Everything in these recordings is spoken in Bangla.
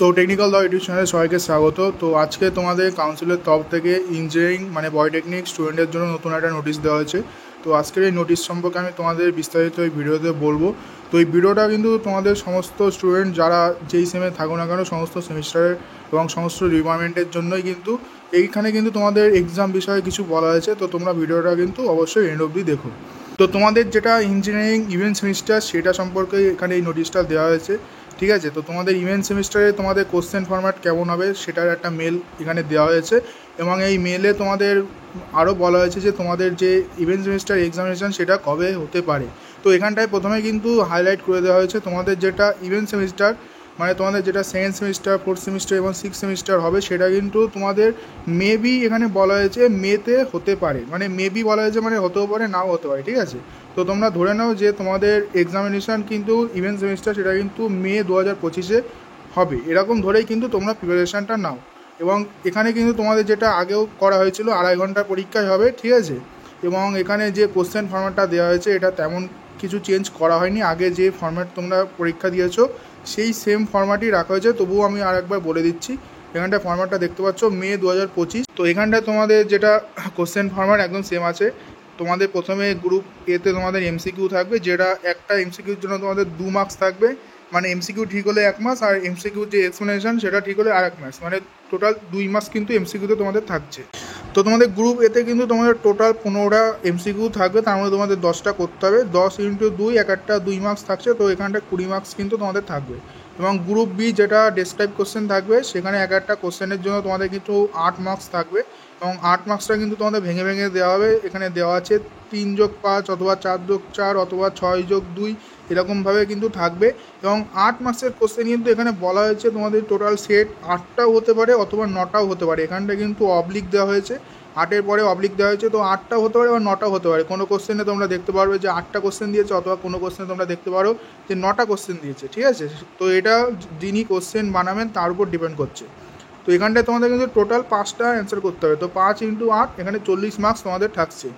সো টেকনিক্যাল দ ইউটিউব চ্যানেলে সবাইকে স্বাগত। তো আজকে তোমাদের কাউন্সিলের তরফ থেকে ইঞ্জিনিয়ারিং মানে পলিটেকনিক স্টুডেন্টের জন্য নতুন একটা নোটিশ দেওয়া হয়েছে। তো আজকের এই নোটিশ সম্পর্কে আমি তোমাদের বিস্তারিত এই ভিডিওতে বলবো। তো এই ভিডিওটা কিন্তু তোমাদের সমস্ত স্টুডেন্ট যারা যেই সেমে থাকো না কেন সমস্ত সেমিস্টারের এবং সমস্ত ডিপার্টমেন্টের জন্যই কিন্তু এইখানে কিন্তু তোমাদের এক্সাম বিষয়ে কিছু বলা হয়েছে। তো তোমরা ভিডিওটা কিন্তু অবশ্যই এন্ড অবধি দেখো। তো তোমাদের যেটা ইঞ্জিনিয়ারিং ইভেন্ট সেমিস্টার সেটা সম্পর্কে এখানে এই নোটিশটা দেওয়া হয়েছে, ঠিক আছে। তো তোমাদের ইভেন্ট সেমিস্টারে তোমাদের কোশ্চেন ফরম্যাট কেমন হবে সেটার একটা মেল এখানে দেওয়া হয়েছে এবং এই মেলে তোমাদের আরও বলা হয়েছে যে তোমাদের যে ইভেন্ট সেমিস্টার এক্সামিনেশান সেটা কবে হতে পারে। তো এখানটায় প্রথমে কিন্তু হাইলাইট করে দেওয়া হয়েছে তোমাদের যেটা ইভেন্ট সেমিস্টার মানে তোমাদের যেটা সেকেন্ড সেমিস্টার, ফোর্থ সেমিস্টার এবং সিক্স সেমিস্টার হবে সেটা কিন্তু তোমাদের মেবি এখানে বলা হয়েছে মেতে হতে পারে, মানে মেবি বলা হয়েছে মানে হতেও পারে নাও হতে পারে, ঠিক আছে। তো তোমরা ধরে নাও যে তোমাদের এক্সামিনেশান কিন্তু ইভেন্ট সেমিস্টার সেটা কিন্তু মে 2025-এ হবে, এরকম ধরেই কিন্তু তোমরা প্রিপারেশানটা নাও। এবং এখানে কিন্তু তোমাদের যেটা আগেও করা হয়েছিল 2.5 ঘন্টার পরীক্ষায় হবে, ঠিক আছে। এবং এখানে যে কোশ্চেন ফরম্যাটটা দেওয়া হয়েছে এটা তেমন কিছু চেঞ্জ করা হয়নি, আগে যে ফরম্যাট তোমরা পরীক্ষা দিয়েছো সেই সেম ফরম্যাটই রাখা হয়েছে। তবুও আমি আর একবার বলে দিচ্ছি, এখানটায় ফরম্যাটটা দেখতে পাচ্ছ মে 2025। তো এখানটায় তোমাদের যেটা কোশ্চেন ফরম্যাট একদম সেম আছে। তোমাদের প্রথমে গ্রুপ এতে তোমাদের এমসিকিউ থাকবে, যেটা একটা এমসিকিউর জন্য তোমাদের 2 মার্কস থাকবে, মানে এমসিকিউ ঠিক হলে 1 মাস আর এমসিকিউ যে এক্সপ্লেনেশন সেটা ঠিক হলে আর 1 মাস, মানে টোটাল 2 মাস কিন্তু এমসিকিউতে তোমাদের থাকছে। তো তোমাদের গ্রুপ এতে কিন্তু তোমাদের টোটাল 15টা এমসিকিউ থাকবে, তার মধ্যে তোমাদের 10টা করতে হবে, 10 × 2 এক একটা 2 মার্কস থাকছে, তো এখানটা 20 মার্কস কিন্তু তোমাদের থাকবে। এবং গ্রুপ বি যেটা ডেসক্রাইব কোশ্চেন থাকবে সেখানে এক একটা কোশ্চেনের জন্য তোমাদের কিন্তু 8 মার্কস থাকবে এবং 8 মার্কসটা কিন্তু তোমাদের ভেঙে ভেঙে দেওয়া হবে। এখানে দেওয়া আছে 3+5 অথবা 4+4 অথবা 6+2 এরকমভাবে কিন্তু থাকবে। এবং 8 মার্কসের কোশ্চেন কিন্তু এখানে বলা হয়েছে তোমাদের টোটাল সেট 8টাও হতে পারে অথবা 9টাও হতে পারে, এখানটা কিন্তু অবলিক দেওয়া হয়েছে, 8-এর পরে অবলিক দেওয়া হয়েছে। তো 8টাও হতে পারে বা 9টাও হতে পারে, কোনো কোশ্চেনে তোমরা দেখতে পারবে যে 8টা কোশ্চেন দিয়েছে অথবা কোনো কোশ্চেনে তোমরা দেখতে পারো যে 9টা কোশ্চেন দিয়েছে, ঠিক আছে। তো এটা যিনি কোশ্চেন বানাবেন তার উপর ডিপেন্ড করছে। তো এখানটায় তোমাদের কিন্তু টোটাল 5টা অ্যান্সার করতে হবে, তো 5 × 8 এখানে 40 মার্কস তোমাদের থাকছে।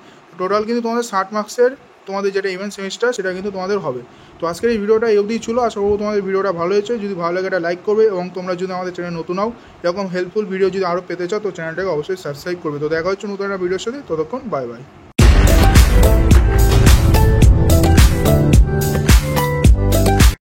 টোটাল কিন্তু তোমাদের 60 মার্কসের তোমাদের যেটা ইভেন্ট সেমিস্টার সেটা কিন্তু তোমাদের হবে। তো আজকের এই ভিডিওটা এই অবধি ছিল, আশা করব তোমাদের ভিডিওটা ভালো হয়েছে। যদি ভালো লাগে এটা লাইক করবে এবং তোমরা যদি আমাদের চ্যানেল নতুন হও এরকম হেল্পফুল ভিডিও যদি আরও পেতে চাও তো চ্যানেলটাকে অবশ্যই সাবস্ক্রাইব করবে। তো দেখা হচ্ছে নতুন একটা ভিডিওর সাথে, ততক্ষণ বাই বাই।